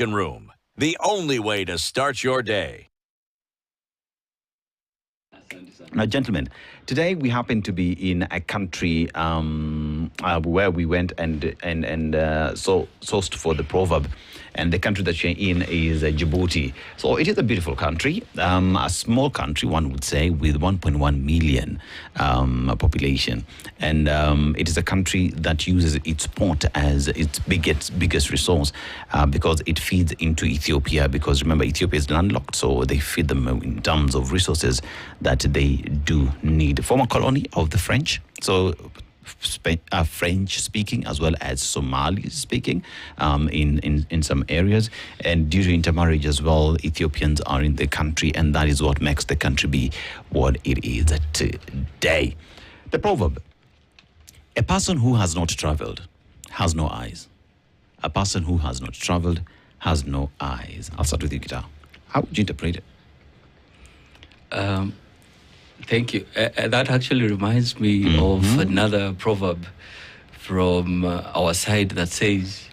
Room, the only way to start your day. Gentlemen, today we happen to be in a country where we went and sourced for the proverb. And the country that you're in is Djibouti. So it is a beautiful country, a small country, one would say, with 1.1 million population. And it is a country that uses its port as its biggest resource because it feeds into Ethiopia. Because remember, Ethiopia is landlocked, so they feed them in terms of resources that they do need. Former colony of the French. So French speaking as well as Somali speaking in some areas, and due to intermarriage as well, Ethiopians are in the country, and that is what makes the country be what it is today. The proverb: a person who has not traveled has no eyes. A person who has not traveled has no eyes. I'll start with you, Guitar. How would you interpret it? Thank you. That actually reminds me of another proverb from our side that says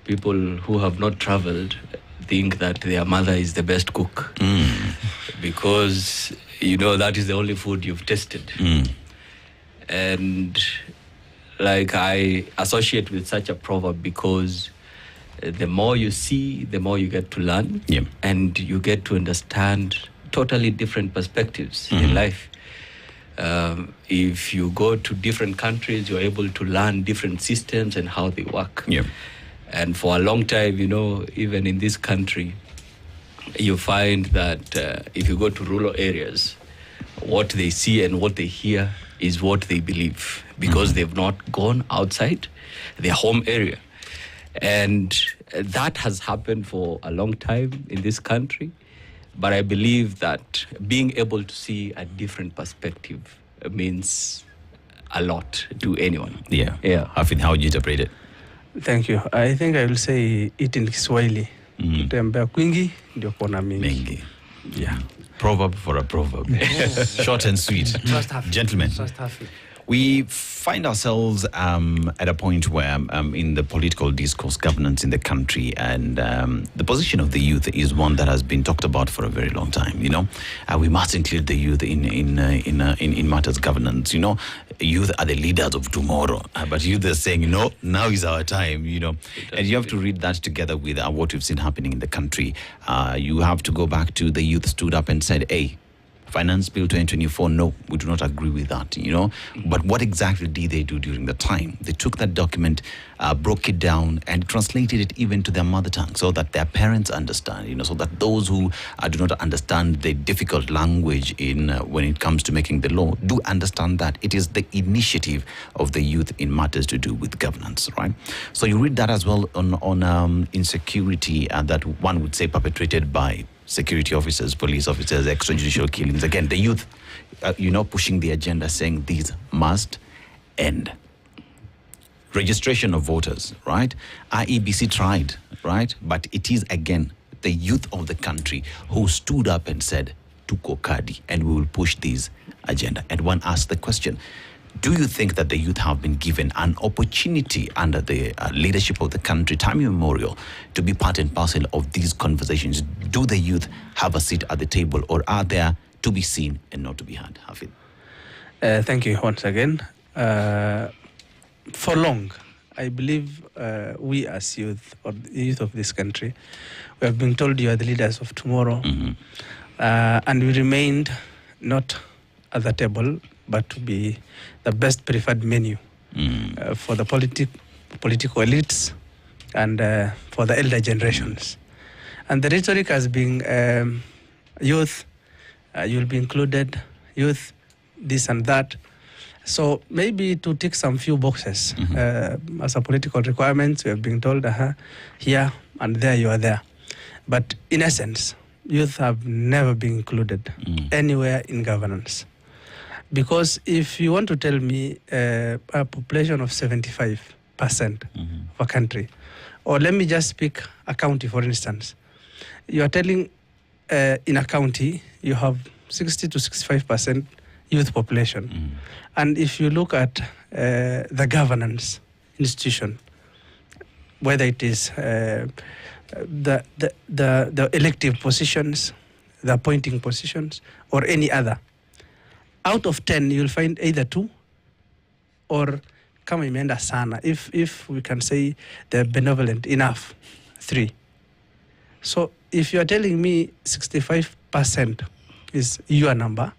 people who have not traveled think that their mother is the best cook because, that is the only food you've tasted. And I associate with such a proverb because the more you see, the more you get to learn, and you get to understand totally different perspectives in life. If you go to different countries, you're able to learn different systems and how they work. And for a long time, even in this country, you find that if you go to rural areas, what they see and what they hear is what they believe because they've not gone outside their home area. And that has happened for a long time in this country. But I believe that being able to see a different perspective means a lot to anyone. Hafidh, how would you interpret it? Thank you. I think I will say it in Kiswahili. Kutembea kwingi ndio kuona mingi. Proverb for a proverb. Short and sweet. Gentlemen, we find ourselves at a point where in the political discourse, governance in the country, and the position of the youth is one that has been talked about for a very long time. We must include the youth in matters governance. Youth are the leaders of tomorrow, but youth are saying no, now is our time. And you have to read that together with what we've seen happening in the country. You have to go back to the youth stood up and said, "Hey, Finance Bill 2024, no, we do not agree with that, But what exactly did they do during the time? They took that document, broke it down, and translated it even to their mother tongue so that their parents understand, so that those who do not understand the difficult language when it comes to making the law do understand that it is the initiative of the youth in matters to do with governance, right? So you read that as well on insecurity that one would say perpetrated by security officers, police officers, extrajudicial killings. Again, the youth, pushing the agenda, saying these must end. Registration of voters, right? IEBC tried, right? But it is, again, the youth of the country who stood up and said, tuko kadi, and we will push this agenda. And one asked the question, do you think that the youth have been given an opportunity under the leadership of the country, time immemorial, to be part and parcel of these conversations? Do the youth have a seat at the table, or are they to be seen and not to be heard? Hafidh. Thank you once again. For long, I believe we as youth, or the youth of this country, we have been told you are the leaders of tomorrow, and we remained not at the table, but to be the best preferred menu for the political elites and for the elder generations. And the rhetoric has been youth, you'll be included, youth, this and that. So maybe to tick some few boxes as a political requirements, we have been told here and there you are there. But in essence, youth have never been included anywhere in governance. Because if you want to tell me a population of 75% of a country, or let me just pick a county, for instance, you are telling in a county you have 60 to 65% youth population. And if you look at the governance institution, whether it is the elective positions, the appointing positions, or any other. Out of 10, you'll find either 2 or kama imeenda sana, if we can say they're benevolent enough, 3. So if you are telling me 65% is your number,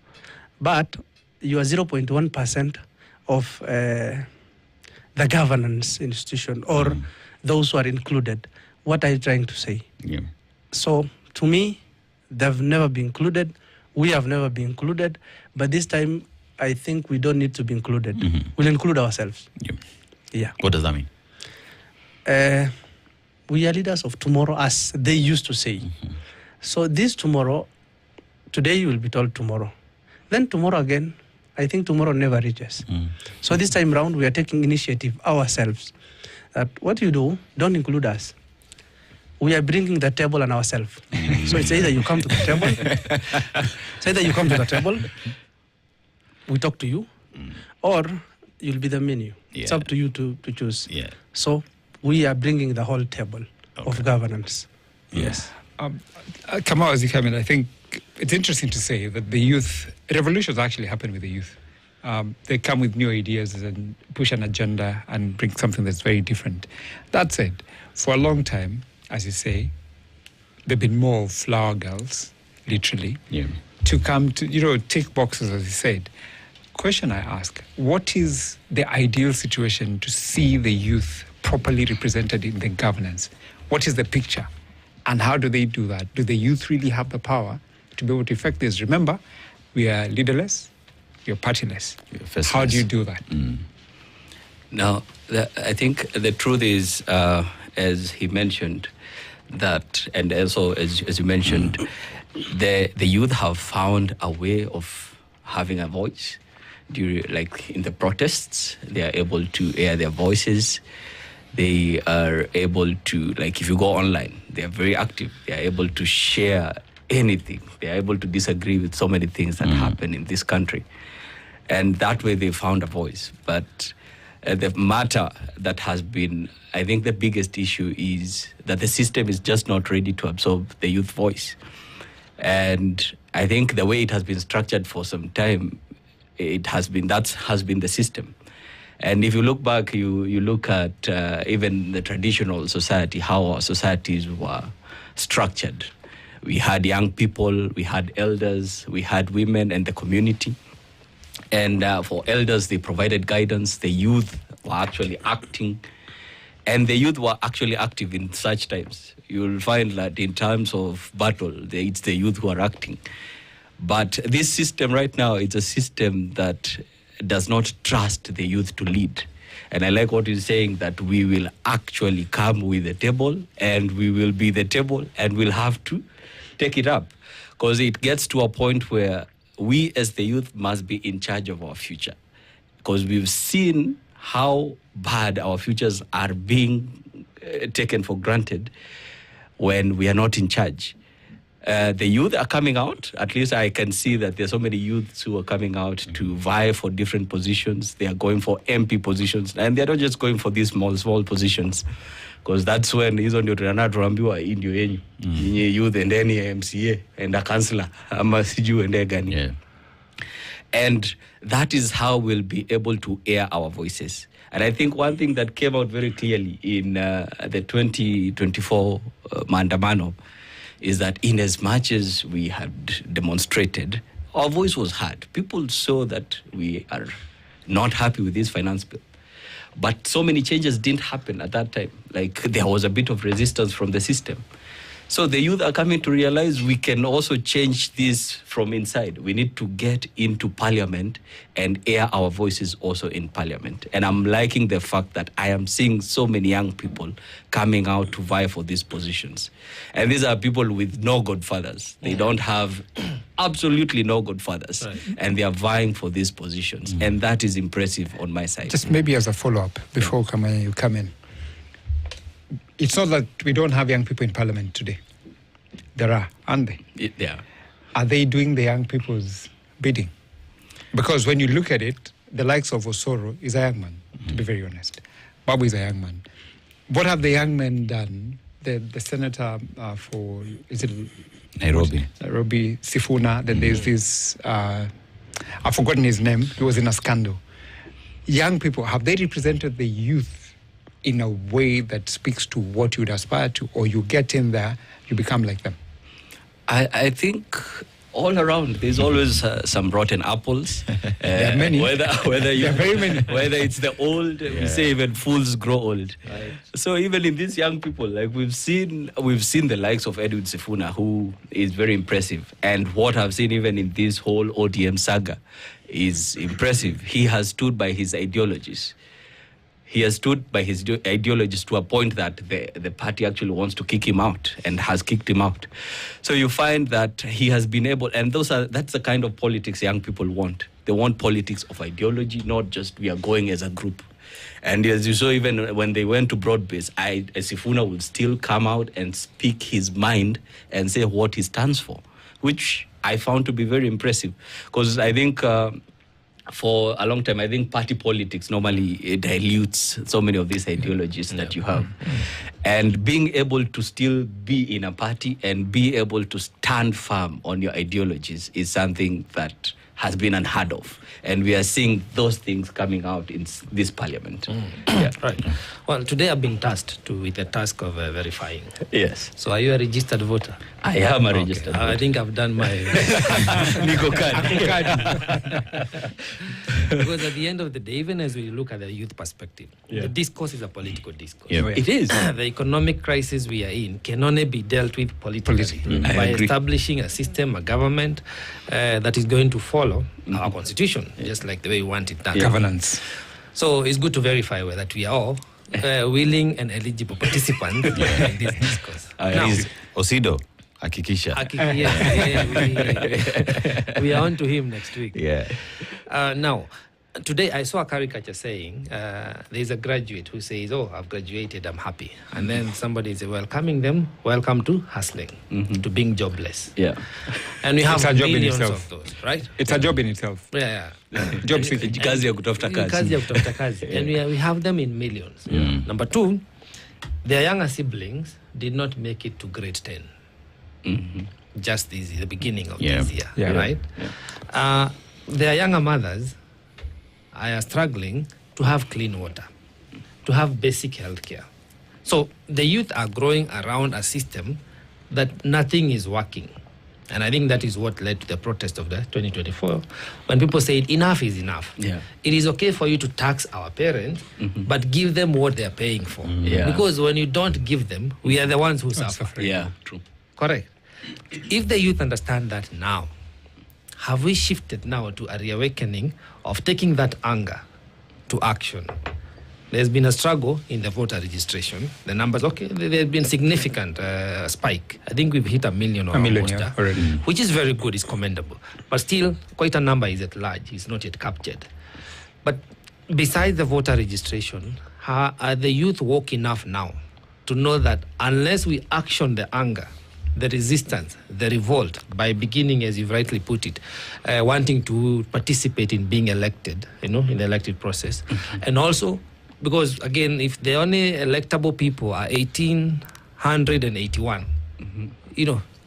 but you are 0.1% of the governance institution or those who are included, what are you trying to say? Yeah. So to me, they've never been included. We have never been included. But this time, I think we don't need to be included. We'll include ourselves. Yeah. Yeah. What does that mean? We are leaders of tomorrow, as they used to say. So this tomorrow, today you will be told tomorrow. Then tomorrow again, I think tomorrow never reaches. So this time round, we are taking initiative ourselves. That what you do, don't include us. We are bringing the table on ourselves. So it's either you come to the table, we talk to you, or you'll be the menu. Yeah. It's up to you to choose. Yeah. So we are bringing the whole table of governance. Yes. Kamau, as you come in, I think it's interesting to say that the youth, revolutions actually happen with the youth. They come with new ideas and push an agenda and bring something that's very different. That said, for a long time, as you say, there have been more flower girls, literally, to come to, tick boxes, as you said. Question I ask, what is the ideal situation to see the youth properly represented in the governance? What is the picture? And how do they do that? Do the youth really have the power to be able to effect this? Remember, we are leaderless, we are partyless. How do you do that? Now, I think the truth is, as he mentioned, that, and also as you mentioned, the youth have found a way of having a voice. Like in the protests, they are able to air their voices. They are able to, like if you go online, they are very active. They are able to share anything. They are able to disagree with so many things that happen in this country. And that way they found a voice. But the matter that has been, I think the biggest issue is that the system is just not ready to absorb the youth voice. And I think the way it has been structured for some time, that has been the system. And if you look back, you look at even the traditional society, how our societies were structured. We had young people, we had elders, we had women and the community. And for elders, they provided guidance. The youth were actually acting. And the youth were actually active in such times. You'll find that in times of battle, it's the youth who are acting. But this system right now is a system that does not trust the youth to lead. And I like what he's saying, that we will actually come with the table and we will be the table and we'll have to take it up. Because it gets to a point where we as the youth must be in charge of our future. Because we've seen how bad our futures are being taken for granted when we are not in charge. The youth are coming out. At least I can see that there's so many youths who are coming out to vie for different positions. They are going for MP positions. And they're not just going for these small positions. Because that's when hizo ndio tunatuambiwa hii ndio yenyu. Youth and any MCA and a councillor. Ama siju and gani. And that is how we'll be able to air our voices. And I think one thing that came out very clearly in the 2024 Maandamano is that in as much as we had demonstrated, our voice was heard. People saw that we are not happy with this finance bill. But so many changes didn't happen at that time. Like there was a bit of resistance from the system. So the youth are coming to realize we can also change this from inside. We need to get into parliament and air our voices also in parliament. And I'm liking the fact that I am seeing so many young people coming out to vie for these positions. And these are people with no godfathers. They don't have absolutely no godfathers. Right. And they are vying for these positions. And that is impressive on my side. Just maybe as a follow-up before you come in. It's not that we don't have young people in parliament today. There are, aren't they? They are. Are they doing the young people's bidding? Because when you look at it, the likes of Osoro is a young man, to be very honest. Babu is a young man. What have the young men done the senator for, is it Nairobi, Sifuna. Then there's this, I've forgotten his name. He was in a scandal. Young people, have they represented the youth in a way that speaks to what you'd aspire to, or you get in there, you become like them? I think all around there's always some rotten apples. There are many. Whether There are very many. Whether it's the old, we say even fools grow old. Right. So even in these young people, like we've seen the likes of Edwin Sifuna, who is very impressive, and what I've seen even in this whole ODM saga is impressive. He has stood by his ideologies. He has stood by his ideologies to a point that the party actually wants to kick him out and has kicked him out. So you find that he has been able, and that's the kind of politics young people want. They want politics of ideology, not just we are going as a group. And as you saw, even when they went to broad-based, Sifuna will still come out and speak his mind and say what he stands for, which I found to be very impressive. Because I think for a long time, I think party politics normally dilutes so many of these ideologies that you have. And being able to still be in a party and be able to stand firm on your ideologies is something that has been unheard of. And we are seeing those things coming out in this parliament. Yeah. Right. Well, today I've been tasked with the task of verifying. Yes. So are you a registered voter? I am a registered voter. I think I've done my Nico card. Because at the end of the day, even as we look at the youth perspective, the discourse is a political discourse. Yeah. It is. The economic crisis we are in can only be dealt with politically by establishing a system, a government that is going to follow our constitution, just like the way we want it done. Governance. So it's good to verify whether we are all willing and eligible participants in this discourse. Now, Osido, hakikisha. We are on to him next week. Yeah. Now, today I saw a caricature saying there's a graduate who says, "Oh, I've graduated, I'm happy," and then somebody is welcoming them, "Welcome to hustling, to being jobless." Yeah. And we have It's a job in millions itself. of those, right? It's a job in itself. Yeah. Job seeking. Kazi ya kutafuta kazi. Kazi ya kutafuta kazi. And we have them in millions. Number two, their younger siblings did not make it to grade 10. Just the beginning of this year, right? Yeah. Their younger mothers are struggling to have clean water, to have basic health care. So the youth are growing around a system that nothing is working. And I think that is what led to the protest of the 2024, when people said enough is enough. Yeah. It is okay for you to tax our parents, but give them what they're paying for. Yeah. Because when you don't give them, we are the ones who suffer. Yeah, true. Correct. If the youth understand that now, have we shifted now to a reawakening of taking that anger to action? There's been a struggle in the voter registration. The numbers, there's been significant spike. I think we've hit 1 million or almost, already. Which is very good, it's commendable. But still, quite a number is at large, it's not yet captured. But besides the voter registration, are the youth woke enough now to know that unless we action the anger, the resistance, the revolt, by beginning, as you've rightly put it, wanting to participate in being elected, in the elective process, and also, because again, if the only electable people are 1,881,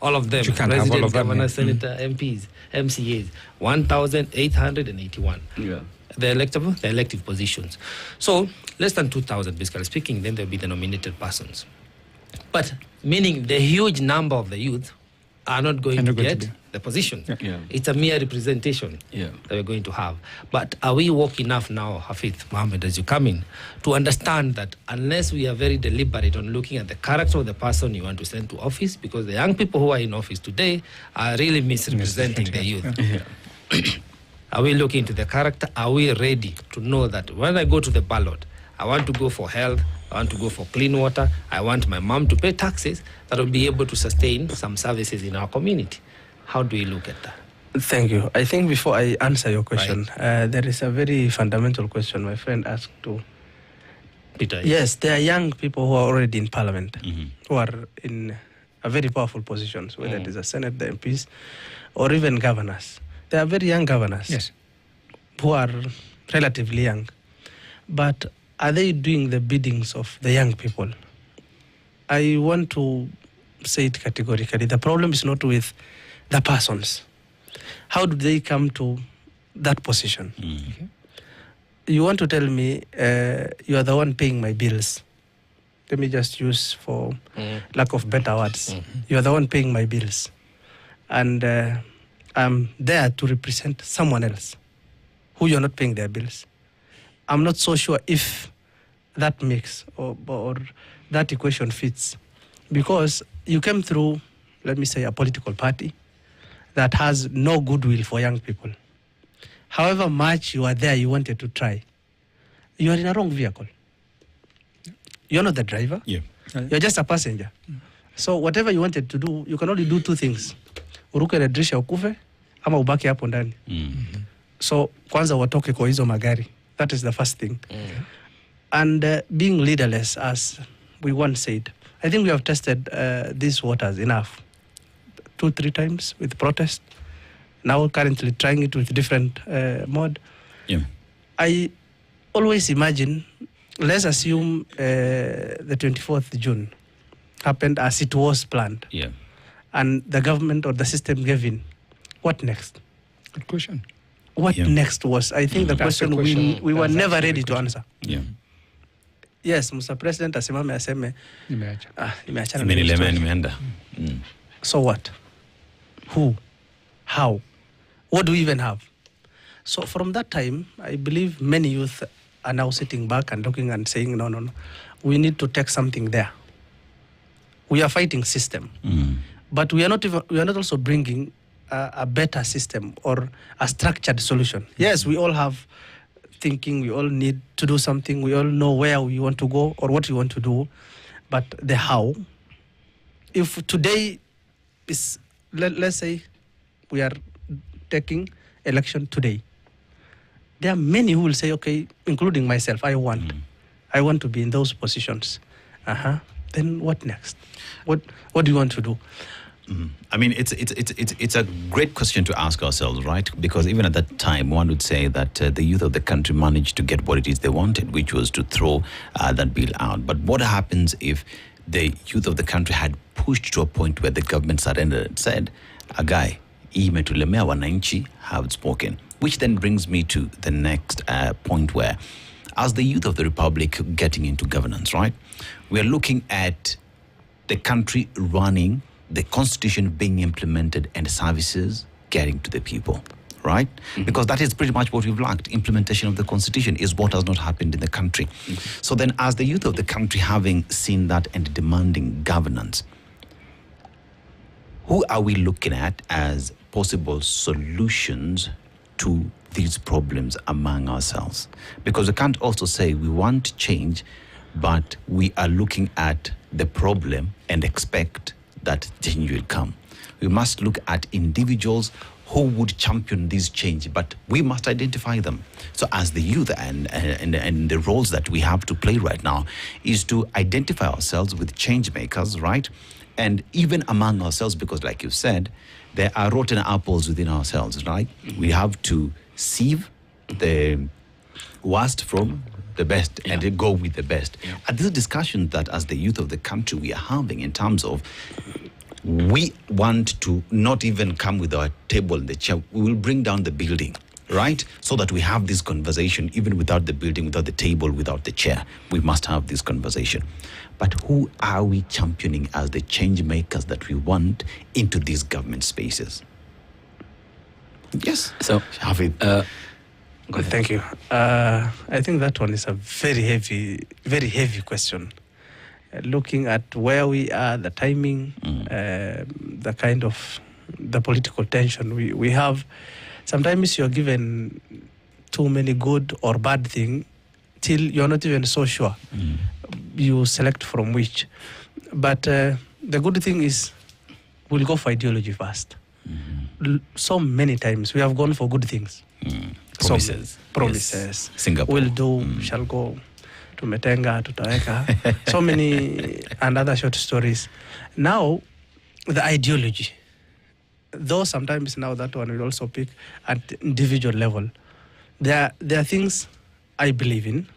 all of them, president, governor, senator, MPs, MCAs, 1,881. Yeah. The elective positions. So less than 2,000, basically speaking, then there'll be the nominated persons. But meaning the huge number of the youth are not going to get the position. Yeah. It's a mere representation that we're going to have. But are we woke enough now, Hafith, Mohammed, as you come in, to understand that unless we are very deliberate on looking at the character of the person you want to send to office, because the young people who are in office today are really misrepresenting the youth. Are we looking into the character? Are we ready to know that when I go to the ballot, I want to go for health, I want to go for clean water, I want my mom to pay taxes that will be able to sustain some services in our community? How do we look at that? Thank you. I think before I answer your question, there is a very fundamental question my friend asked too. Peter. Yes, there are young people who are already in parliament, who are in a very powerful positions, whether it is the Senate, the MPs, or even governors. They are very young governors who are relatively young. But are they doing the biddings of the young people? I want to say it categorically. The problem is not with the persons. How do they come to that position? Okay. You want to tell me you are the one paying my bills. Let me just use, for lack of better words, you are the one paying my bills. And I'm there to represent someone else who you're not paying their bills. I'm not so sure if that makes or that equation fits, because you came through, let me say, a political party that has no goodwill for young people. However much you are there, you wanted to try, you are in a wrong vehicle. You're not the driver. Yeah. You're just a passenger. So whatever you wanted to do, you can only do two things. Uruke na dirisha ukufe, ama ubaki hapo ndani. So kwanza watoke kwa hizo magari. That is the first thing. And being leaderless, as we once said, I think we have tested these waters enough. 2-3 times with protest. Now currently trying it with different mode. Yeah. I always imagine, let's assume the 24th June happened as it was planned. Yeah. And the government or the system gave in. What next? Good question. What next was, I think, the question we were never ready to answer. Yeah. Yes, Mr. President asimame aseme, nimeachana na Imenilema, story. nimeenda. So what? Who? How? What do we even have? So from that time, I believe many youth are now sitting back and looking and saying, no. We need to take something there. We are fighting system. But we are not also bringing a better system or a structured solution. Yes, we all have thinking, we all need to do something, we all know where we want to go or what we want to do, but the how. If today is, let's say we are taking election today, there are many who will say, okay, including myself, I want to be in those positions. Then what next? What do you want to do? I mean, it's a great question to ask ourselves, right? Because even at that time, one would say that the youth of the country managed to get what it is they wanted, which was to throw that bill out. But what happens if the youth of the country had pushed to a point where the government surrendered and said, "Agai, imetulemea wananchi have spoken," which then brings me to the next point where, as the youth of the republic getting into governance, right, we are looking at the country running, the constitution being implemented, and services getting to the people, right? Because that is pretty much what we've lacked. Implementation of the constitution is what has not happened in the country. So then, as the youth of the country having seen that and demanding governance, who are we looking at as possible solutions to these problems among ourselves? Because we can't also say we want change, but we are looking at the problem and expect that change will come. We must look at individuals who would champion this change, but we must identify them. So as the youth and the roles that we have to play right now is to identify ourselves with change makers, right? And even among ourselves, because like you said, there are rotten apples within ourselves, right? We have to sieve the worst from the best and go with the best. And this is a discussion that as the youth of the country we are having in terms of we want to not even come with our table and the chair. We will bring down the building, right? So that we have this conversation even without the building, without the table, without the chair. We must have this conversation. But who are we championing as the change makers that we want into these government spaces? Yes. So, Hafid. Good, thank you. I think that one is a very heavy question. Looking at where we are, the timing, the kind of the political tension we have. Sometimes you're given too many good or bad things till you're not even so sure. You select from which. But the good thing is we'll go for ideology first. So many times we have gone for good things. Promises. Promises. Yes. Singapore. Will do, shall go. Tumetenga, tutaweka. So many and other short stories. Now, the ideology. Though sometimes now that one will also pick at individual level. There are things I believe in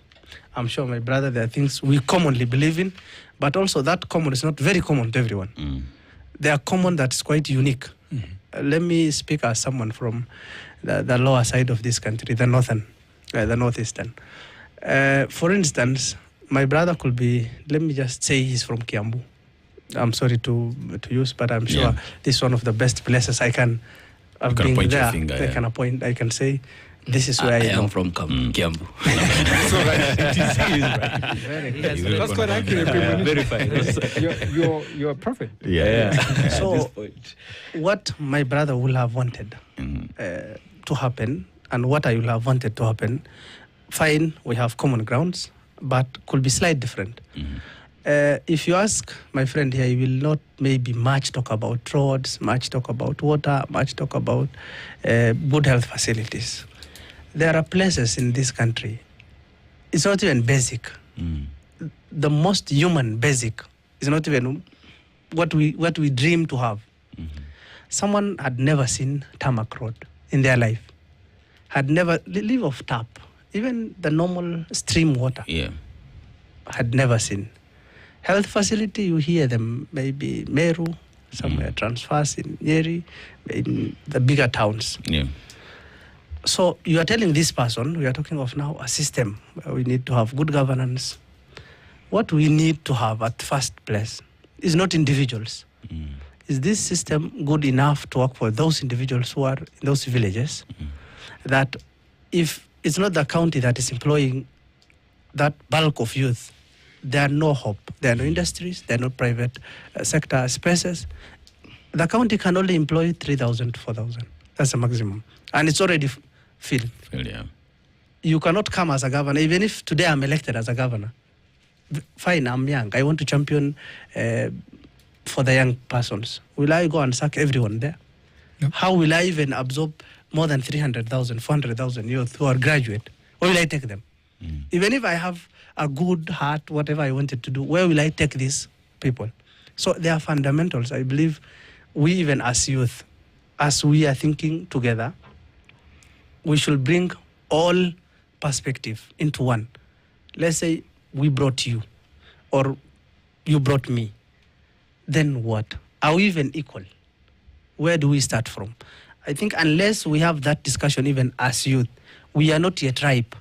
I'm sure my brother, there are things we commonly believe in, but also that common is not very common to everyone. They are common that's quite unique. Let me speak as someone from the lower side of this country, the northeastern. For instance, my brother could be, let me just say he's from Kiambu. I'm sorry to use, but I'm sure this is one of the best places I can have been there. I can say, this is where I am from Kiambu. That's quite accurate. Verified. You're a prophet. So, what my brother will have wanted to happen, and what I will have wanted to happen, fine, we have common grounds, but could be slightly different. If you ask my friend here, he will not maybe much talk about roads, much talk about water, much talk about good health facilities. There are places in this country, it's not even basic. The most human basic is not even what we dream to have. Someone had never seen tarmac road in their life, had never live off tap, even the normal stream water, had never seen. Health facility, you hear them, maybe Meru, somewhere Transfers in Nyeri, in the bigger towns. So you are telling this person, we are talking of now a system where we need to have good governance. What we need to have at first place is not individuals. Is this system good enough to work for those individuals who are in those villages? That if it's not the county that is employing that bulk of youth, there are no hope. There are no industries, there are no private sector spaces. The county can only employ 3,000 to 4,000. That's the maximum. And it's already filled. You cannot come as a governor, even if today I'm elected as a governor. Fine, I'm young. I want to champion for the young persons. Will I go and sack everyone there? No. How will I even absorb more than 300,000, 400,000 youth who are graduate? Where will I take them? Even if I have a good heart, whatever I wanted to do, where will I take these people? So there are fundamentals. I believe we, even as youth, as we are thinking together, we should bring all perspective into one. Let's say we brought you, or you brought me. Then what? Are we even equal? Where do we start from? I think unless we have that discussion, even as youth, we are not yet ripe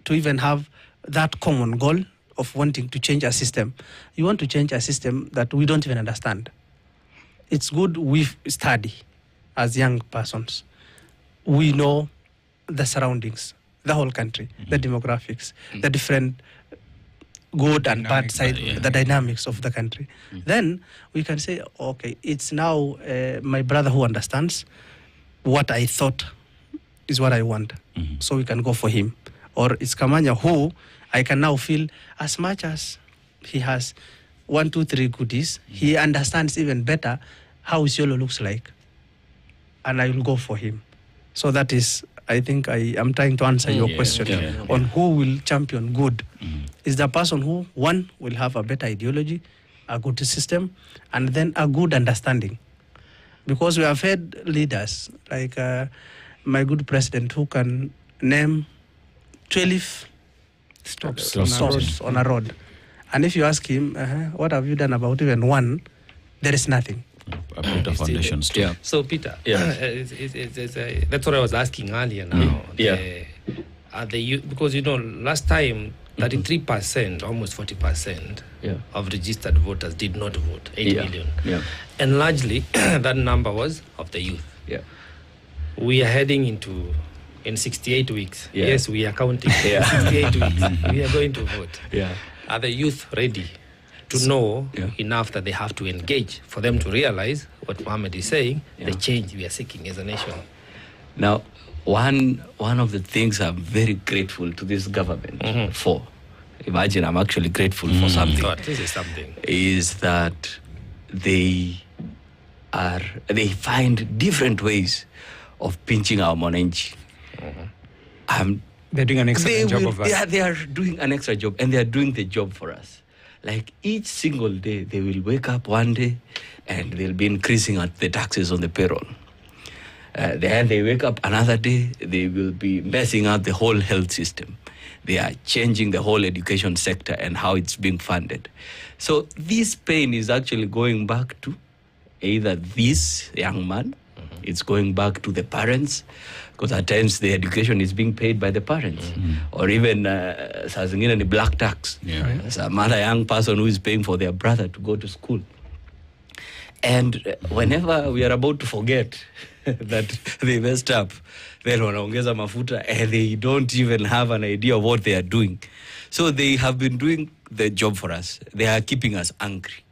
to even have that common goal of wanting to change a system. You want to change a system that we don't even understand. It's good we study as young persons. We know the surroundings, the whole country, the demographics, the different good and bad side, the dynamics of the country. Then we can say, okay, it's now my brother who understands what I thought is what I want. So we can go for him. Or it's Kamanya who I can now feel, as much as he has 1, 2, 3 goodies, he understands even better how Isiolo looks like. And I will go for him. So that is, I think I am trying to answer your question on who will champion good. Is the person who, one, will have a better ideology, a good system, and then a good understanding. Because we have had leaders like my good president who can name 12 stops on a road. And if you ask him, what have you done about even one, there is nothing. About the foundations. So, Peter, that's what I was asking earlier now. Because, last time, 33%, almost 40% of registered voters did not vote, 8 million. And largely, that number was of the youth. We are heading in 68 weeks. Yes, we are counting. 68 weeks. We are going to vote. Are the youth ready to know enough that they have to engage for them to realize what Mohammed is saying, the change we are seeking as a nation? Now, one of the things I'm very grateful to this government for, imagine I'm actually grateful for something. God, this is something. Is that they find different ways of pinching our monenchi. They're doing an excellent job of that. They are doing an extra job, and they are doing the job for us. Like each single day, they will wake up one day and they'll be increasing the taxes on the payroll. Then they wake up another day, they will be messing up the whole health system. They are changing the whole education sector and how it's being funded. So this pain is actually going back to either this young man, it's going back to the parents, because at times the education is being paid by the parents, or even saa zingine ni black tax. Some other young person who is paying for their brother to go to school. And whenever we are about to forget that they messed up, then wanaongeza mafuta and they don't even have an idea of what they are doing. So they have been doing the job for us. They are keeping us angry.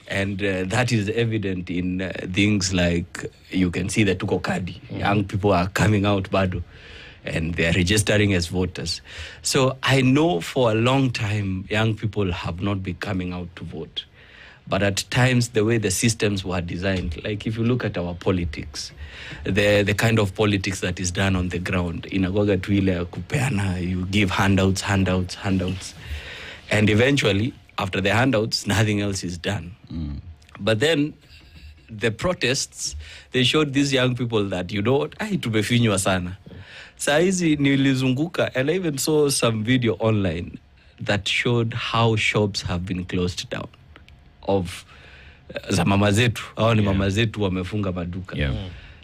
And that is evident in things like, you can see the Tuko Kadi. Young people are coming out bado, and they are registering as voters. So I know for a long time, young people have not been coming out to vote. But at times, the way the systems were designed, like if you look at our politics, the kind of politics that is done on the ground, inagoga tu ile kupeana, you give handouts. And eventually, after the handouts, nothing else is done. But then the protests, they showed these young people that, you know what, tumefinywa sana. Saa hizi nilizunguka, and I even saw some video online that showed how shops have been closed down of za mama zetu. Hawa ni mama zetu wamefunga maduka.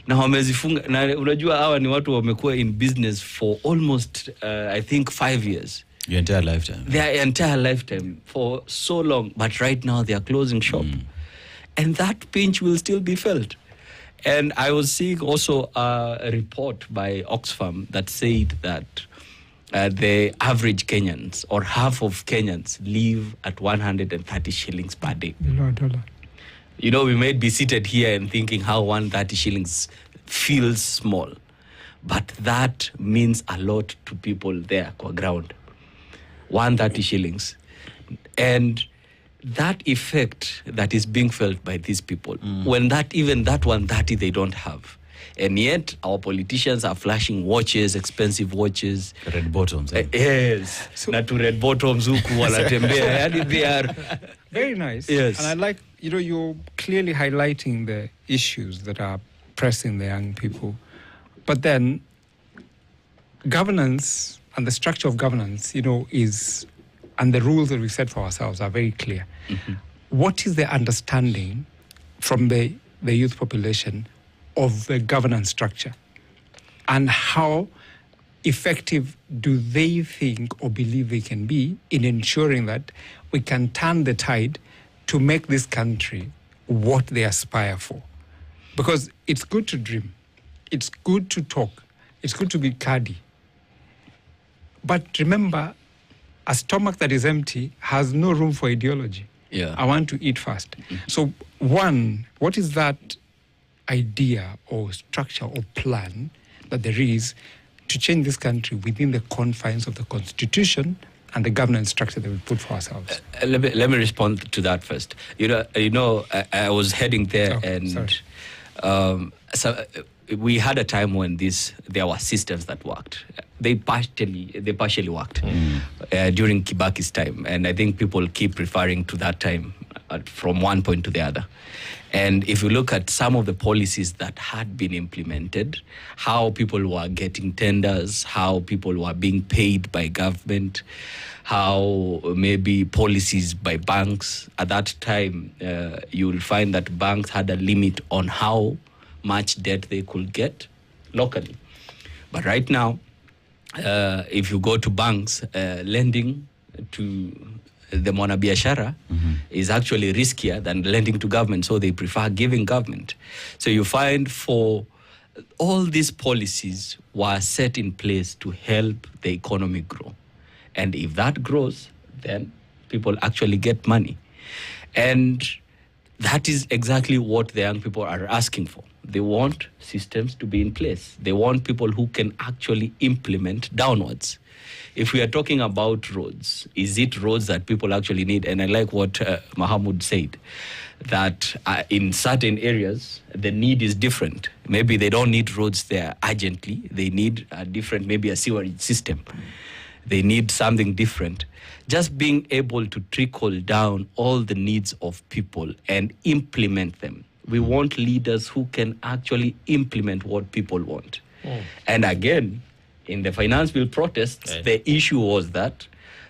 Na wamezifunga, na unajua hawa ni watu wamekuwa in business for almost I think 5 years. Your entire lifetime. Their entire lifetime for so long, but right now they are closing shop. And that pinch will still be felt. And I was seeing also a report by Oxfam that said that the average Kenyans, or half of Kenyans, live at 130 shillings per day. Below $1. You know, we might be seated here and thinking how 130 shillings feels small. But that means a lot to people there on ground. 130 shillings. And that effect that is being felt by these people, when that 130 they don't have. And yet our politicians are flashing watches, expensive watches. Red bottoms. Yes. So, na tu red bottoms huku wanatembea. They are very nice. Yes. And I like, you're clearly highlighting the issues that are pressing the young people. But then governance and the structure of governance, is, and the rules that we set for ourselves are very clear. What is the understanding from the youth population of the governance structure? And how effective do they think or believe they can be in ensuring that we can turn the tide to make this country what they aspire for? Because it's good to dream. It's good to talk. It's good to be cardy. But remember, a stomach that is empty has no room for ideology. I want to eat fast. So one, what is that idea or structure or plan that there is to change this country within the confines of the Constitution and the governance structure that we put for ourselves? Let me respond to that first. I was heading there, so we had a time when there were systems that worked. They partially worked during Kibaki's time, and I think people keep referring to that time from one point to the other. And if you look at some of the policies that had been implemented, how people were getting tenders, how people were being paid by government, how maybe policies by banks, at that time, you'll find that banks had a limit on how much debt they could get locally. But right now, if you go to banks, lending to the mwanabiashara is actually riskier than lending to government, so they prefer giving government. So you find for all these policies were set in place to help the economy grow. And if that grows, then people actually get money. And that is exactly what the young people are asking for. They want systems to be in place. They want people who can actually implement downwards. If we are talking about roads, is it roads that people actually need? And I like what Mahamud said, that in certain areas, the need is different. Maybe they don't need roads there urgently. They need a different, maybe a sewerage system. They need something different. Just being able to trickle down all the needs of people and implement them. We want leaders who can actually implement what people want. And again, in the finance bill protests, the issue was that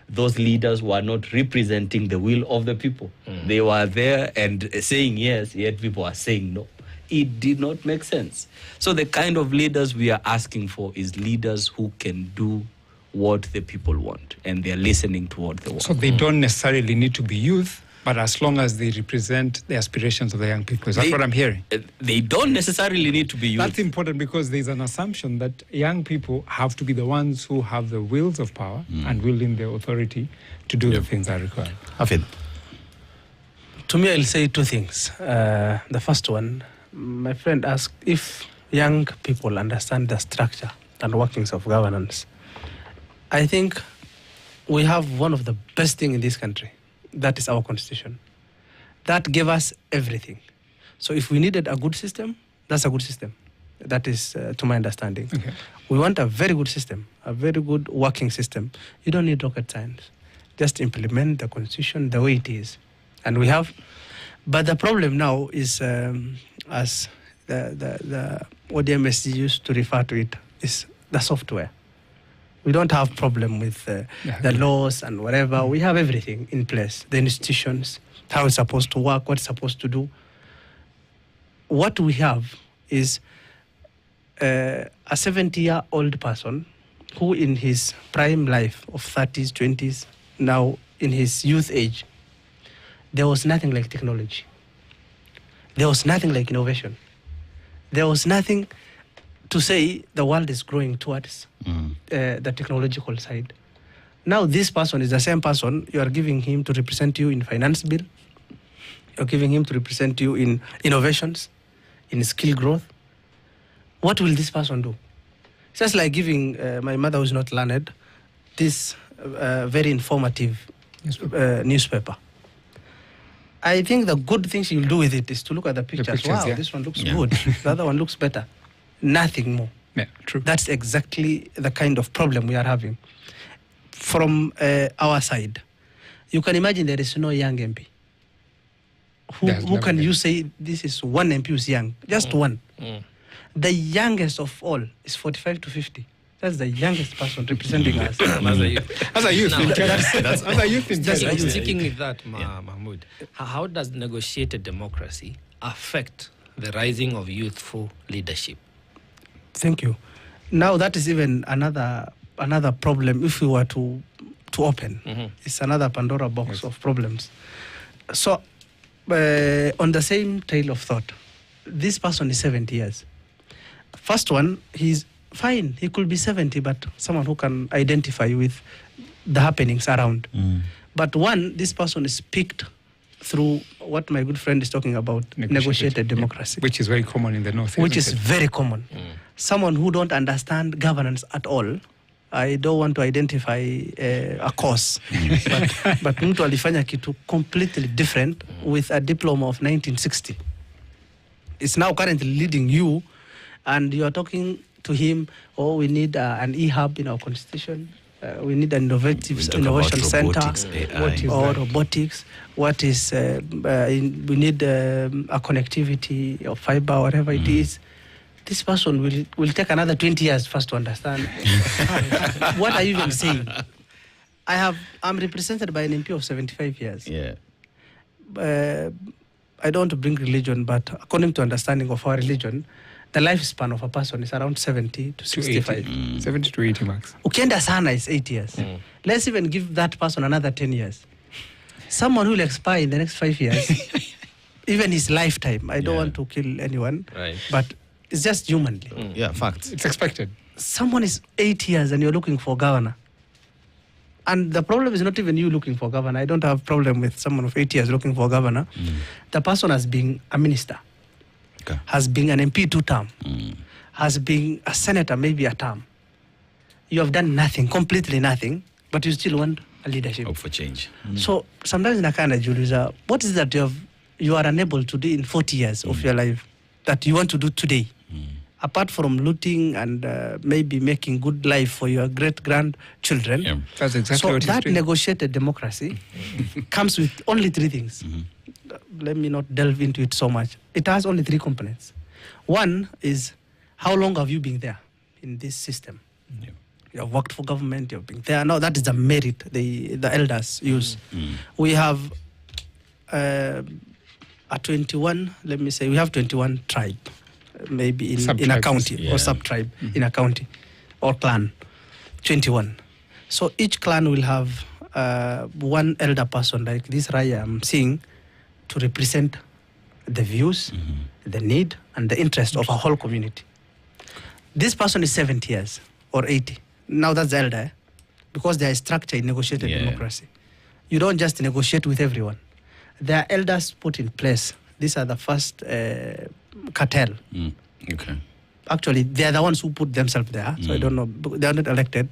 those leaders were not representing the will of the people. They were there and saying yes, yet people are saying no. It did not make sense. So the kind of leaders we are asking for is leaders who can do what the people want, and they're listening to what they want. So they don't necessarily need to be youth, but as long as they represent the aspirations of the young people. That's what I'm hearing. They don't necessarily need to be youth. That's important because there's an assumption that young people have to be the ones who have the wheels of power and wielding the authority to do the things that are required. Hafid. To me, I'll say two things. The first one, my friend asked if young people understand the structure and workings of governance. I think we have one of the best things in this country. That is our constitution. That gave us everything. So if we needed a good system, that's a good system. That is, to my understanding. Okay. We want a very good system, a very good working system. You don't need rocket science. Just implement the constitution the way it is. And we have. But the problem now is, as the ODMSG used to refer to it, is the software. We don't have problem with the laws and whatever. We have everything in place. The institutions, how it's supposed to work, what it's supposed to do. What we have is a 70-year-old person who in his prime life of 30s, 20s, now in his youth age, there was nothing like technology. There was nothing like innovation. There was nothing to say the world is growing towards the technological side. Now this person is the same person. You are giving him to represent you in finance bill. You're giving him to represent you in innovations, in skill growth. What will this person do? It's just like giving my mother, who's not learned, this very informative newspaper. I think the good thing she'll do with it is to look at the pictures. Wow, this one looks good. The other one looks better. Nothing more. Yeah, true. That's exactly the kind of problem we are having. From our side, you can imagine there is no young MP. Who can you say this is one MP who's young? Just one. The youngest of all is 45 to 50. That's the youngest person representing us. As a youth. Sticking with that, Mahmoud, how does negotiated democracy affect the rising of youthful leadership? Thank you. Now that is even another problem if we were to open. It's another Pandora box of problems. So on the same trail of thought, this person is 70 years. First one, he's fine. He could be 70, but someone who can identify with the happenings around. But one, this person is picked through what my good friend is talking about, negotiated democracy. Which is very common in the North. Which is very common. Someone who don't understand governance at all. I don't want to identify a cause, but mtu alifanya kitu completely different with a diploma of 1960. It's now currently leading you, and you are talking to him, we need an e-hub in our constitution. We need an innovation center, or robotics. What is we need a connectivity or fiber, whatever it is. This person will take another 20 years first to understand. What are you even saying? I'm represented by an MP of 75 years. Yeah. I don't want to bring religion, but according to understanding of our religion, the lifespan of a person is around 70 to 65. 70 to 80 max. Ukienda sana is 8 years. Let's even give that person another 10 years. Someone who will expire in the next 5 years, even his lifetime. I don't want to kill anyone, but it's just humanly. Yeah, facts. It's expected. Someone is 8 years and you're looking for governor. And the problem is not even you looking for governor. I don't have a problem with someone of 8 years looking for governor. The person has been a minister, has been an MP 2 term, has been a senator maybe a term. You have done nothing, completely nothing, but you still want a leadership. Hope for change. So sometimes nakana Juliza, what is that you are unable to do in 40 years of your life that you want to do today? Apart from looting and maybe making good life for your great-grandchildren. Yeah. That's exactly so what that negotiated democracy comes with only 3 things. Let me not delve into it so much. It has only 3 components. One is, how long have you been there in this system? You have worked for government, you've been there. No, that is the merit the elders use. We have a 21, let me say, we have 21 tribe, maybe in a county, or sub-tribe in a county, or clan, 21. So each clan will have one elder person, like this Raya I'm seeing, to represent the views, the need, and the interest of a whole community. This person is 70 years or 80. Now that's the elder, because there is structure in negotiated democracy. You don't just negotiate with everyone. There are elders put in place. These are the first cartel. Okay. Actually, they are the ones who put themselves there. So I don't know. They are not elected.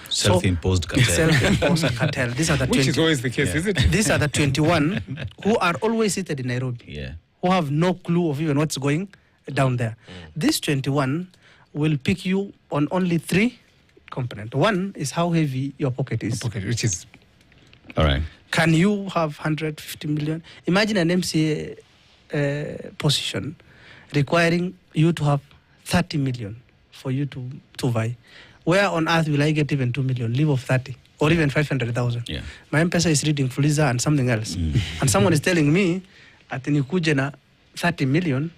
Self-imposed cartel. Self-imposed cartel. These are the Which is always the case, isn't it? These are the 21 who are always seated in Nairobi. Who have no clue of even what's going down there. This 21 will pick you on only 3 components. One is how heavy your pocket is. Which is... All right. Can you have 150 million? Imagine an MCA position requiring you to have 30 million for you to vie. Where on earth will I get even 2 million, leave of 30, or even 500,000? My M-Pesa is reading Fuliza and something else. And someone is telling me, at Nikujena 30 million,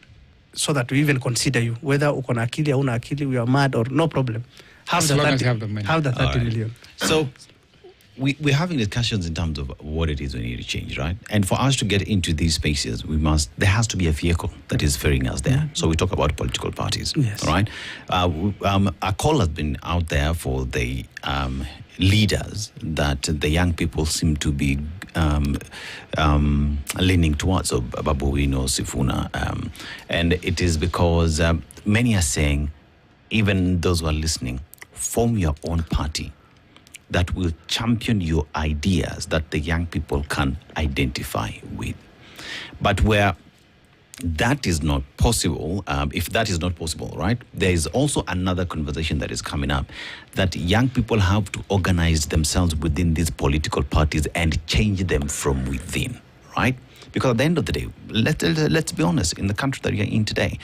so that we even consider you, whether ukona akili or una akili, we are mad or no problem. Have the 30 million. So we're having discussions in terms of what it is we need to change, right? And for us to get into these spaces, there has to be a vehicle that is ferrying us there. So we talk about political parties, right? A call has been out there for the leaders that the young people seem to be leaning towards, so Babu Wino, Sifuna, and it is because many are saying, even those who are listening, form your own party that will champion your ideas that the young people can identify with. But where that is not possible, if that is not possible, right, there is also another conversation that is coming up, that young people have to organize themselves within these political parties and change them from within, right? Because at the end of the day, let's be honest, in the country that we are in today,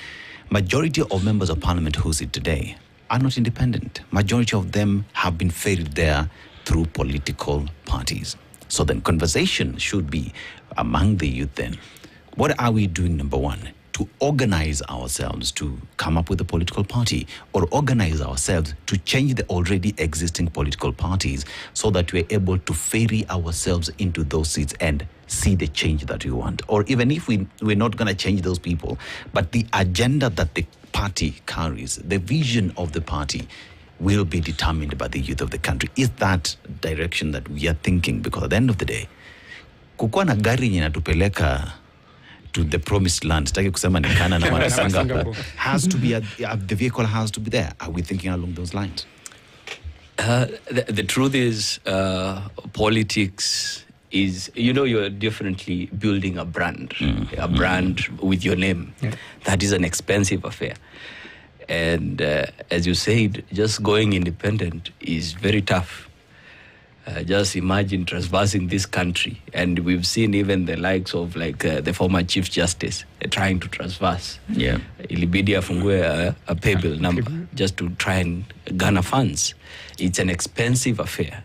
majority of members of parliament who sit today are not independent. Majority of them have been ferried there through political parties. So then conversation should be among the youth then. What are we doing, number one, to organize ourselves to come up with a political party, or organize ourselves to change the already existing political parties so that we're able to ferry ourselves into those seats and see the change that we want? Or even if we're not going to change those people, but the agenda that the party carries, the vision of the party, will be determined by the youth of the country. Is that direction that we are thinking? Because at the end of the day, kukuwa na gari inatupeleka to the promised land, has to be, the vehicle has to be there. Are we thinking along those lines? The truth is, politics is, you're definitely building a brand, a brand with your name. That is an expensive affair. And as you said, just going independent is very tough. Just imagine traversing this country, and we've seen even the likes of the former Chief Justice trying to traverse. Ilibidi afungue a pay bill number just to try and garner funds. It's an expensive affair.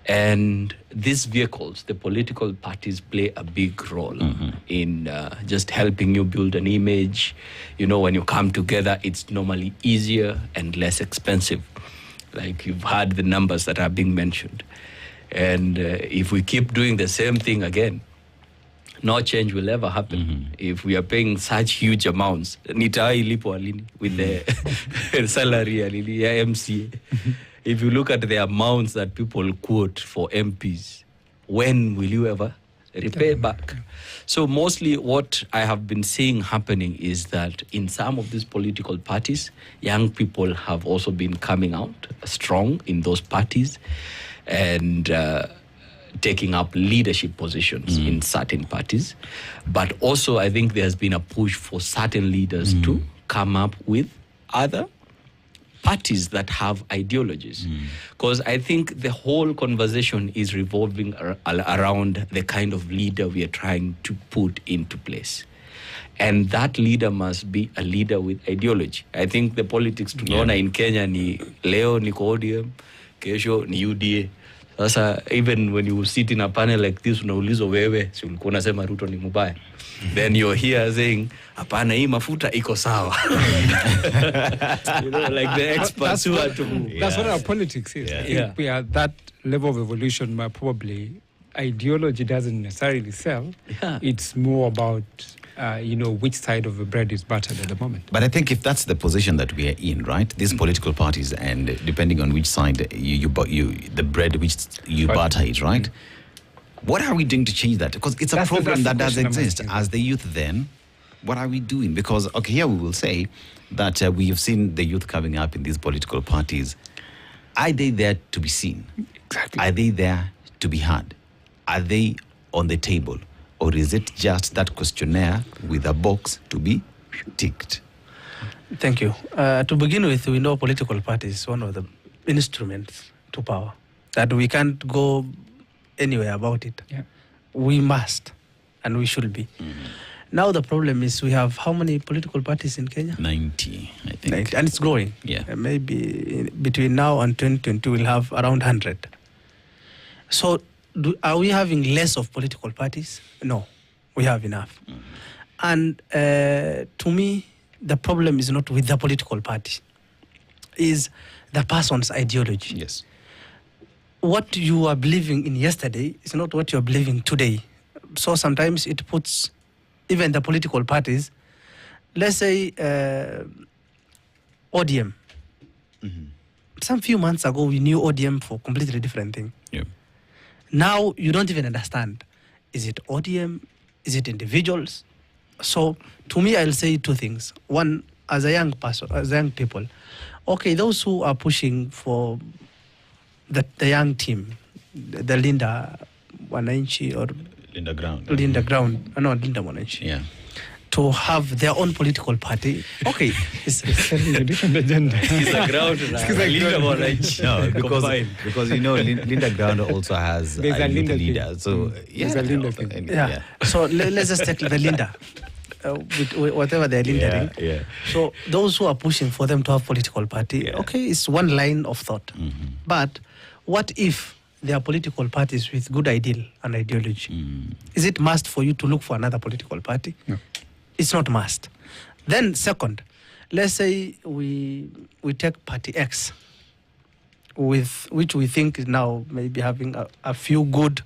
And these vehicles, the political parties, play a big role in just helping you build an image. When you come together, it's normally easier and less expensive. Like you've heard the numbers that are being mentioned. And if we keep doing the same thing again, no change will ever happen. If we are paying such huge amounts, with the salary, MCA. If you look at the amounts that people quote for MPs, when will you ever repay back? So mostly what I have been seeing happening is that in some of these political parties, young people have also been coming out strong in those parties and taking up leadership positions in certain parties. But also I think there's been a push for certain leaders to come up with other parties that have ideologies. Because I think the whole conversation is revolving around the kind of leader we are trying to put into place. And that leader must be a leader with ideology. I think the politics tunaona in Kenya ni leo ni ODM, kesho ni UDA. Sasa even when you sit in a panel like this unaulizwa wewe si ulikuwa unasema Ruto ni mbaya. Then you're here saying hapana hii mafuta iko sawa. You know, like the experts who are to That's what our politics is. I think we are at that level of evolution where probably ideology doesn't necessarily sell. It's more about which side of the bread is buttered at the moment. But I think if that's the position that we are in, right? These political parties, and depending on which side the bread which you butter it, right? What are we doing to change that? Because it's a problem that does exist. As the youth then, what are we doing? Because, okay, here we will say that we have seen the youth coming up in these political parties. Are they there to be seen? Exactly. Are they there to be heard? Are they on the table? Or is it just that questionnaire with a box to be ticked? Thank you. To begin with, we know political parties is one of the instruments to power, that we can't go anywhere about it. Yeah. We must, and we should be. Now the problem is we have how many political parties in Kenya? 90, I think. 90, and it's growing. Yeah. Maybe between now and 2020 we'll have around 100. So are we having less of political parties? No, we have enough. And to me, the problem is not with the political party, is the person's ideology. Yes. What you are believing in yesterday is not what you are believing today. So sometimes it puts even the political parties, let's say ODM. Some few months ago, we knew ODM for completely different thing. Yeah. Now you don't even understand. Is it ODM? Is it individuals? So to me, I'll say two things. One, as a young person, as young people, okay, those who are pushing for the young team, the Linda Wananchi or Linda Ground. Linda Ground, no, Linda Wananchi. Yeah. To have their own political party. Okay. It's a different agenda. It's a ground. No, because Linda Ground also has There's a youth Linda leader. So There's a Linda thing. Yeah. So let's just take the Linda, with whatever they're lindering. Yeah. So those who are pushing for them to have political party, okay, it's one line of thought. But what if there are political parties with good ideal and ideology? Is it must for you to look for another political party? No. It's not must. Then second, let's say we take party X, with which we think is now maybe having a few good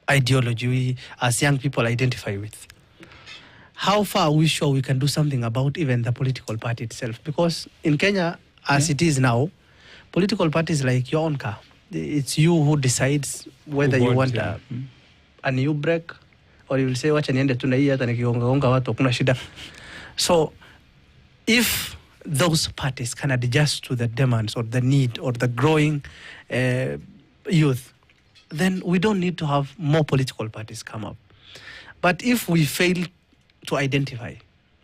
ideology we as young people identify with. How far are we sure we can do something about even the political party itself? Because in Kenya, as it is now, political parties like your own car. It's you who decides whether you want a new brake, or you will say wacha niende tu na hii hata nikigonga watu hakuna shida. So if those parties can adjust to the demands or the need or the growing youth, then we don't need to have more political parties come up. But if we fail to identify,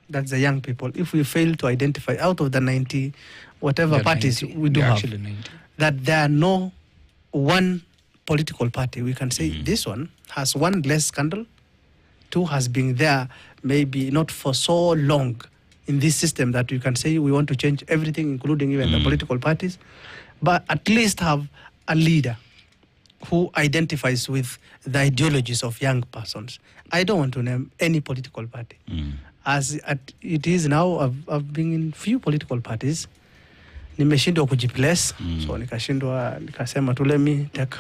that's the young people, if we fail to identify out of the 90 whatever parties 90. we do have, 90. that there are no one political party, we can say this one has one less scandal, two has been there maybe not for so long in this system that you can say we want to change everything, including even the political parties, but at least have a leader who identifies with the ideologies of young persons. I don't want to name any political party. As it is now, I've been in few political parties. Nimeshindwa kujiplace, so nikasema tu let me take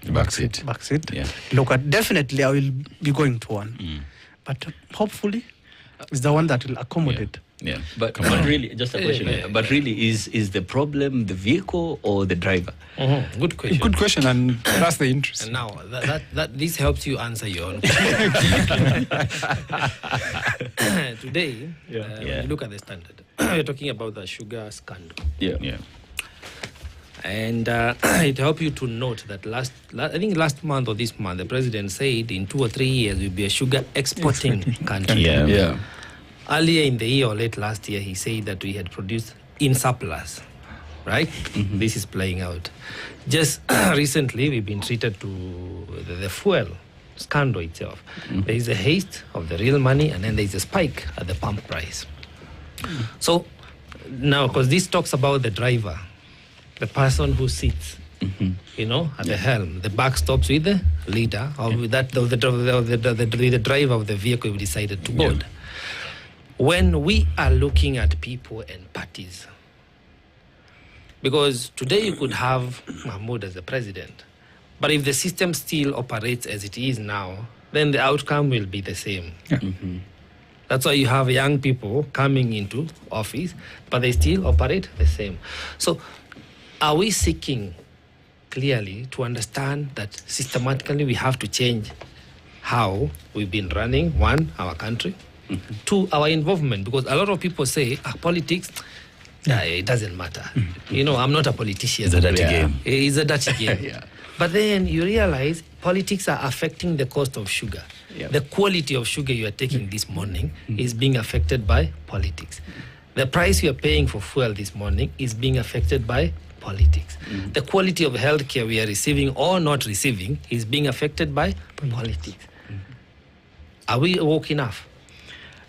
backseat. Yeah. Look at, definitely I will be going to one, but hopefully it's the one that will accommodate. Yeah. But really, just a question. But really, is the problem the vehicle or the driver? Good question. Good question, and that's the interest. And now that this helps you answer your own. Today, when you look at the Standard, we're talking about the sugar scandal. Yeah. And it helps you to note that I think last month or this month, the president said in 2 or 3 years we'll be a sugar exporting country. Yeah. Earlier in the year or late last year, he said that we had produced in surplus, right? This is playing out. Just recently, we've been treated to the fuel scandal itself. There is a haste of the real money, and then there is a spike at the pump price. So now, because this talks about the driver, the person who sits, at the helm, the buck stops with the leader, or with that the driver of the vehicle we decided to board. When we are looking at people and parties, because today you could have Mahmoud as the president, but if the system still operates as it is now, then the outcome will be the same. That's why you have young people coming into office, but they still operate the same. So are we seeking clearly to understand that systematically we have to change how we've been running, one, our country, two, our involvement? Because a lot of people say, politics, it doesn't matter. I'm not a politician. It's a dirty game. It's a dirty game. But then you realize politics are affecting the cost of sugar. The quality of sugar you are taking this morning is being affected by politics. The price you are paying for fuel this morning is being affected by politics. The quality of healthcare we are receiving or not receiving is being affected by politics. Are we woke enough?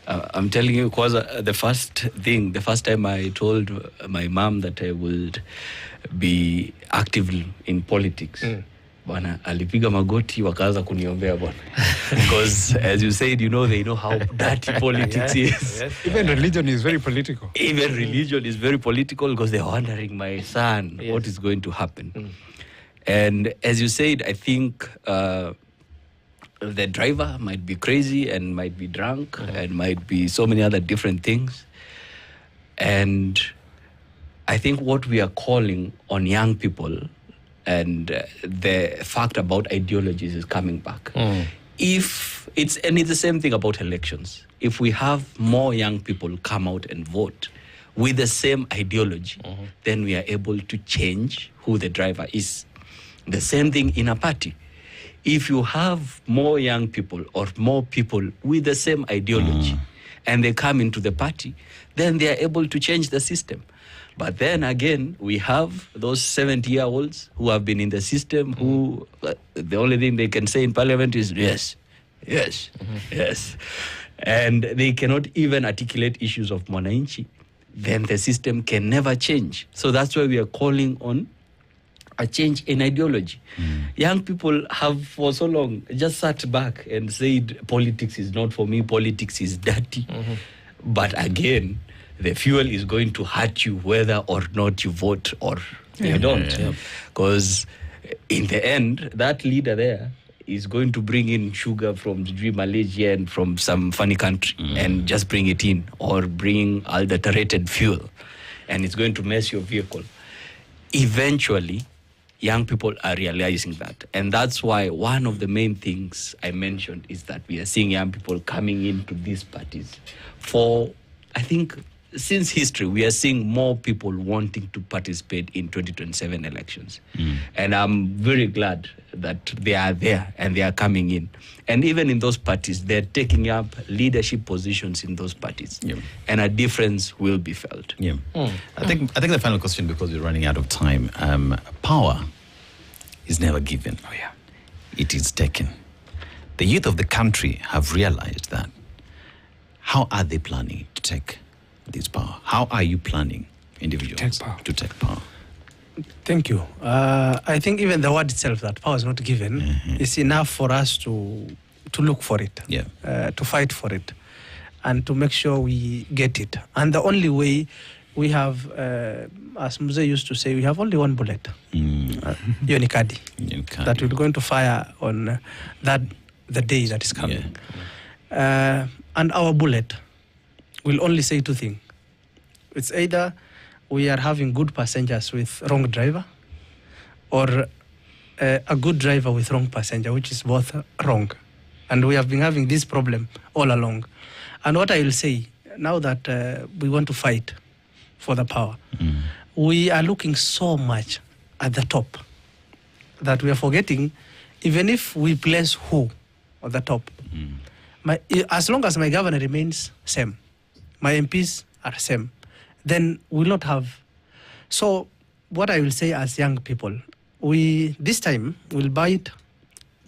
I'm telling you, because the first time I told my mom that I would be active in politics, bwana alipiga magoti wakaanza kuniombea bwana, because as you said, they know how dirty politics is. Even religion is very political. Even religion is very political, because they're wondering, my son, what is going to happen. And as you said, I think the driver might be crazy and might be drunk and might be so many other different things. And I think what we are calling on young people and the fact about ideologies is coming back. If it's the same thing about elections. If we have more young people come out and vote with the same ideology, then we are able to change who the driver is. The same thing in a party. If you have more young people or more people with the same ideology and they come into the party, then they are able to change the system. But then again, we have those 70-year-olds who have been in the system who the only thing they can say in parliament is yes, yes, yes. And they cannot even articulate issues of Mwananchi. Then the system can never change. So that's why we are calling on a change in ideology. Young people have for so long just sat back and said, politics is not for me, politics is dirty. But again, the fuel is going to hurt you whether or not you vote or you don't. Because in the end, that leader there is going to bring in sugar from Malaysia and from some funny country and just bring it in, or bring adulterated fuel, and it's going to mess your vehicle. Eventually, young people are realizing that. And that's why one of the main things I mentioned is that we are seeing young people coming into these parties. For, I think, since history, we are seeing more people wanting to participate in 2027 elections. And I'm very glad that they are there and they are coming in. And even in those parties, they're taking up leadership positions in those parties. And a difference will be felt. I think the final question, because we're running out of time. Power is never given. It is taken. The youth of the country have realized that. How are they planning to take this power? How are you planning, individuals, to take power? Thank you. I think even the word itself, that power is not given, is enough for us to look for it, to fight for it, and to make sure we get it. And the only way we have, as Muse used to say, we have only one bullet, Yonikadi, that we're going to fire on the day that is coming. And our bullet will only say two things. It's either we are having good passengers with wrong driver, or a good driver with wrong passenger, which is both wrong. And we have been having this problem all along. And what I will say, now that we want to fight for the power, we are looking so much at the top that we are forgetting, even if we place who at the top, as long as my governor remains same, my MPs are same, then we'll not have. So what I will say as young people, we this time will bite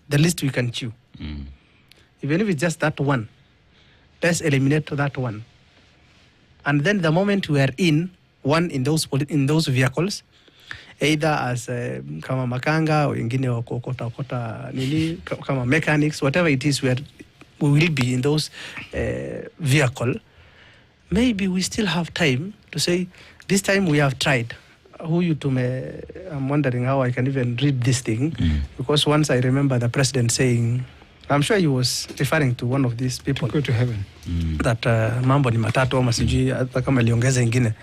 the least we can chew. Even if it's just that one, let's eliminate that one. And then the moment we are in those vehicles, either as kama makanga or wengine wa kuokota nini kama mechanics, whatever it is, we will be in those vehicle. Maybe we still have time to say, this time we have tried. I'm wondering how I can even read this thing, because once I remember the president saying, I'm sure he was referring to one of these people. To go to heaven. That mambo ni matatu ama sijui hata kama aliongeza ingine.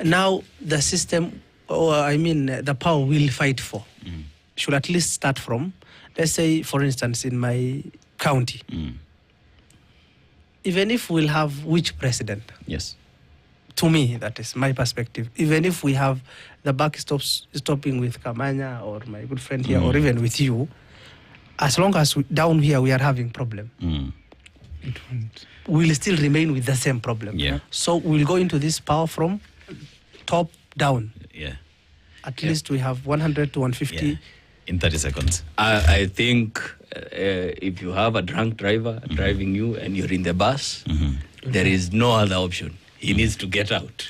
Now the system, the power we'll fight for should at least start from, let's say, for instance, in my county. Even if we'll have which president? Yes. To me, that is my perspective. Even if we have the buck stopping with Kamanya or my good friend here, or even with you, as long as down here we are having problem, we'll still remain with the same problem. Yeah. So we'll go into this power from top down. Yeah. At least we have 100 to 150. Yeah. In 30 seconds. I think if you have a drunk driver driving you and you're in the bus, there is no other option. He needs to get out.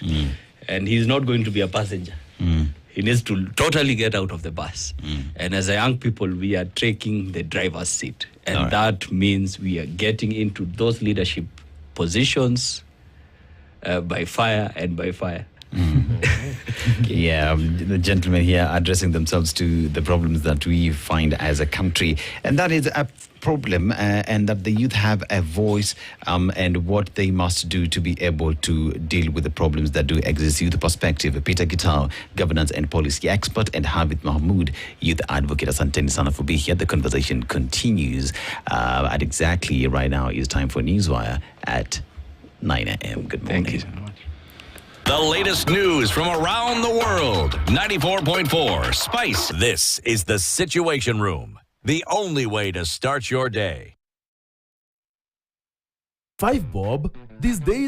And he's not going to be a passenger. He needs to totally get out of the bus. And as a young people, we are taking the driver's seat. And that means we are getting into those leadership positions by fire and by fire. Yeah, the gentlemen here addressing themselves to the problems that we find as a country, and that is a problem, and that the youth have a voice and what they must do to be able to deal with the problems that do exist. Youth Perspective, Peter Gitao, governance and policy expert, and Hamid Mahmood, youth advocate. Asanteni sana for being here. The conversation continues at exactly right now. It's time for Newswire at 9 a.m. Good morning. Thank you so much. The latest news from around the world. 94.4 Spice. This is the Situation Room. The only way to start your day. 5 bob these days.